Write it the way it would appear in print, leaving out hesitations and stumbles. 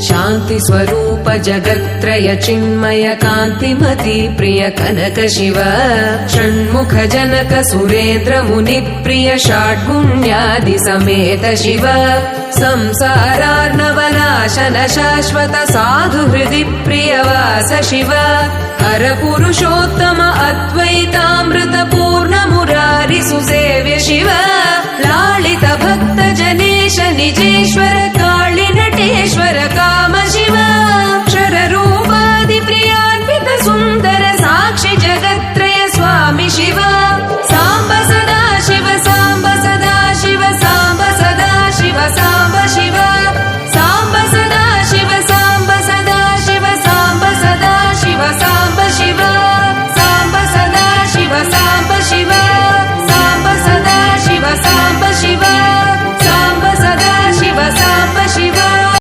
शान्ति स्वरूप जगत्त्रय चिन्मय कान्तिमति प्रिय कनक शिव षण्मुख जनक सुरेन्द्र मुनि प्रिय षड्गुण्यादि समेत शिव संसारार्णवनाशन शाश्वत साधु हृदि प्रियवास शिव हर पुरुषोत्तम अद्वैतामृत पूर्ण मुरारि सुसेव्य शिव लालित भक्त जनेश निजेश्वर